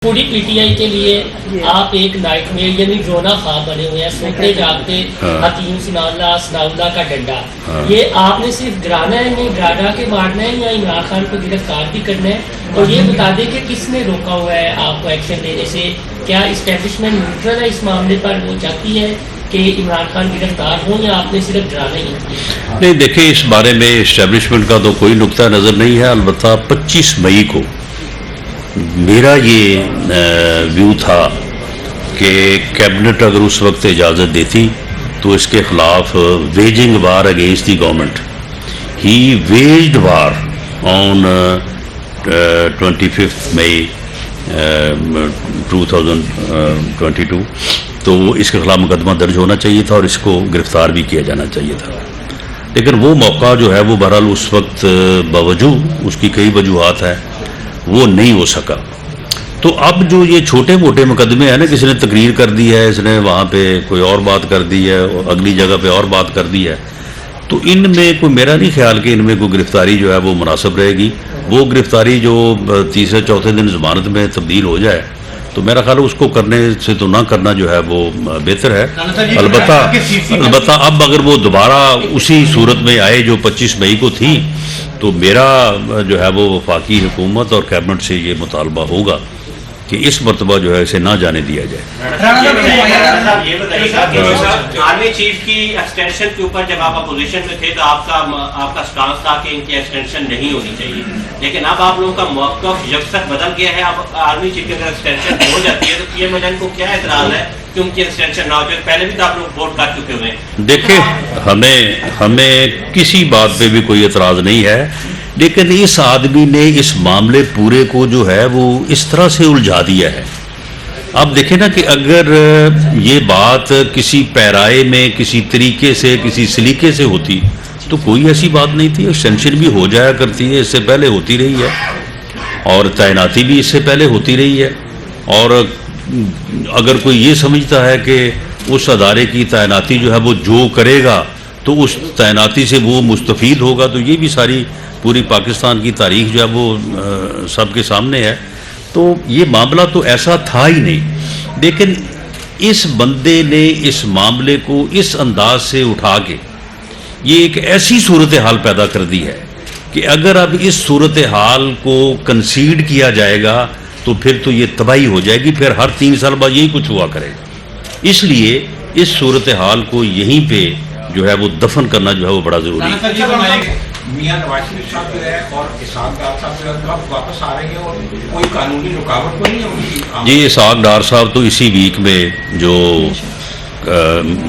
پوری P T I کے لیے آپ ایک نائٹ میں یعنی رونا خواب بنے ہوئے ہیں، سوتے جاگتے حکیم ثناء اللہ کا ڈنڈا، یہ آپ نے صرف ڈرانا ہے، نہیں ڈرا کے مارنا ہے یا عمران خان کو گرفتار بھی کرنا ہے؟ اور یہ بتا دیں کہ کس نے روکا ہوا ہے آپ کو ایکشن لینے سے؟ کیا اسٹیبلشمنٹ نیوٹرل ہے اس معاملے پر، وہ چاہتی ہے کہ عمران خان گرفتار ہوں یا آپ نے صرف ڈرانا ہی ہے؟ نہیں دیکھیں، اس بارے میں اسٹیبلشمنٹ کا تو کوئی نقطہ نظر نہیں ہے، البتہ 25 مئی کو میرا یہ ویو تھا کہ کیبنٹ اگر اس وقت اجازت دیتی تو اس کے خلاف waging war against the government. He waged war on 25 May 2022. تو اس کے خلاف مقدمہ درج ہونا چاہیے تھا اور اس کو گرفتار بھی کیا جانا چاہیے تھا، لیکن وہ موقع جو ہے وہ بہرحال اس وقت باوجود اس کی کئی وجوہات ہیں وہ نہیں ہو سکا. تو اب جو یہ چھوٹے موٹے مقدمے ہیں نا، کسی نے تقریر کر دی ہے، اس نے وہاں پہ کوئی اور بات کر دی ہے، اگلی جگہ پہ اور بات کر دی ہے، تو ان میں کوئی میرا نہیں خیال کہ ان میں کوئی گرفتاری جو ہے وہ مناسب رہے گی. وہ گرفتاری جو تیسرے چوتھے دن ضمانت میں تبدیل ہو جائے تو میرا خیال اس کو کرنے سے تو نہ کرنا جو ہے وہ بہتر ہے. البتہ اب اگر وہ دوبارہ اسی صورت میں آئے جو 25 مئی کو تھی تو میرا جو ہے وہ وفاقی حکومت اور کیبنٹ سے یہ مطالبہ ہوگا کہ اس مرتبہ جو ہے اسے نہ جانے دیا جائے. یہ بتائیے گا کہ آرمی چیف کی ایکسٹینشن کے اوپر جب آپ اپوزیشن میں تھے تو آپ کا سٹانس تھا کہ ان کی ایکسٹینشن نہیں ہونی چاہیے، لیکن اب آپ لوگوں کا موقف یکسر بدل گیا ہے. اب آرمی چیف کی اگر ایکسٹینشن ہو جاتی ہے تو پی ایم ایل این کو کیا اعتراض ہے کہ ان کی ایکسٹینشن نہ ہو جائے؟ پہلے بھی تو آپ لوگ ووٹ کر چکے ہوئے ہیں. دیکھیں، ہمیں کسی بات پہ بھی کوئی اعتراض نہیں ہے، لیکن اس آدمی نے اس معاملے پورے کو جو ہے وہ اس طرح سے الجھا دیا ہے. اب دیکھیں نا کہ اگر یہ بات کسی پیرائے میں کسی طریقے سے کسی سلیقے سے ہوتی تو کوئی ایسی بات نہیں تھی. ایکسٹینشن بھی ہو جایا کرتی ہے، اس سے پہلے ہوتی رہی ہے، اور تعیناتی بھی اس سے پہلے ہوتی رہی ہے. اور اگر کوئی یہ سمجھتا ہے کہ اس ادارے کی تعیناتی جو ہے وہ جو کرے گا تو اس تعیناتی سے وہ مستفید ہوگا، تو یہ بھی ساری پوری پاکستان کی تاریخ جو ہے وہ سب کے سامنے ہے. تو یہ معاملہ تو ایسا تھا ہی نہیں، لیکن اس بندے نے اس معاملے کو اس انداز سے اٹھا کے یہ ایک ایسی صورتحال پیدا کر دی ہے کہ اگر اب اس صورتحال کو کنسیڈ کیا جائے گا تو پھر تو یہ تباہی ہو جائے گی، پھر ہر 3 سال بعد یہی کچھ ہوا کرے گا. اس لیے اس صورتحال کو یہیں پہ جو ہے وہ دفن کرنا جو ہے وہ بڑا ضروری ہے. میاں نواز شریف صاحب جو ہے اور اسحاق ڈار صاحب جو ہے کب واپس آ رہے ہیں اور کوئی قانونی رکاوٹ تو نہیں ہے ان کی؟ جی، اسحاق ڈار صاحب تو اسی ویک میں جو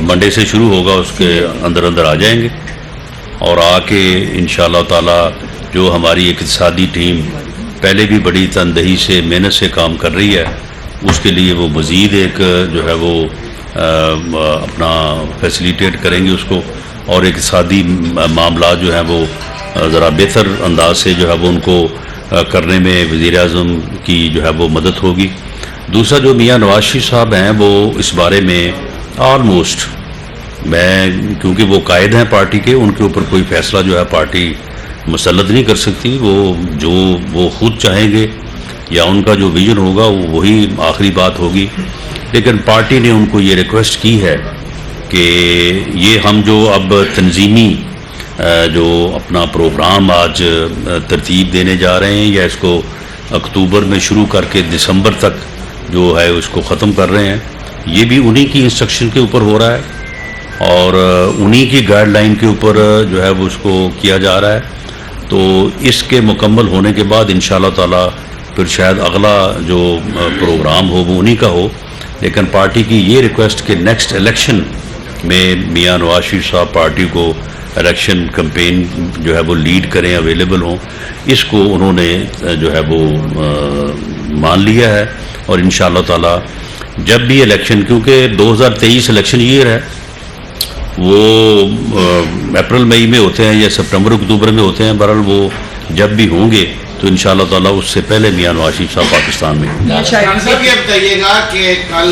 منڈے سے شروع ہوگا اس کے اندر آ جائیں گے، اور آ کے انشاءاللہ تعالی جو ہماری اقتصادی ٹیم پہلے بھی بڑی تندہی سے محنت سے کام کر رہی ہے، اس کے لیے وہ مزید ایک جو ہے وہ اپنا فیسیلیٹیٹ کریں گے اس کو، اور اقتصادی معاملات جو ہیں وہ ذرا بہتر انداز سے جو ہے وہ ان کو کرنے میں وزیر اعظم کی جو ہے وہ مدد ہوگی. دوسرا جو میاں نواز شریف صاحب ہیں وہ اس بارے میں آلموسٹ، میں کیونکہ وہ قائد ہیں پارٹی کے، ان کے اوپر کوئی فیصلہ جو ہے پارٹی مسلط نہیں کر سکتی. وہ خود چاہیں گے یا ان کا جو ویژن ہوگا وہی آخری بات ہوگی. لیکن پارٹی نے ان کو یہ ریکویسٹ کی ہے کہ یہ ہم جو اب تنظیمی جو اپنا پروگرام آج ترتیب دینے جا رہے ہیں، یا اس کو اکتوبر میں شروع کر کے دسمبر تک جو ہے اس کو ختم کر رہے ہیں، یہ بھی انہی کی انسٹرکشن کے اوپر ہو رہا ہے اور انہی کی گائیڈ لائن کے اوپر جو ہے وہ اس کو کیا جا رہا ہے. تو اس کے مکمل ہونے کے بعد انشاءاللہ تعالی پھر شاید اگلا جو پروگرام ہو وہ انہی کا ہو. لیکن پارٹی کی یہ ریکویسٹ کہ نیکسٹ الیکشن میں میاں نواز شریف صاحب پارٹی کو الیکشن کمپین جو ہے وہ لیڈ کریں، اویلیبل ہوں، اس کو انہوں نے جو ہے وہ مان لیا ہے. اور انشاءاللہ تعالی جب بھی الیکشن، کیونکہ 2023 الیکشن ایئر ہے، وہ اپریل مئی میں ہوتے ہیں یا سپٹمبر اکتوبر میں ہوتے ہیں، بہرحال وہ جب بھی ہوں گے تو انشاءاللہ تعالی اس سے پہلے میاں نواز شریف صاحب پاکستان میں. یہ بتائیے گا کہ کل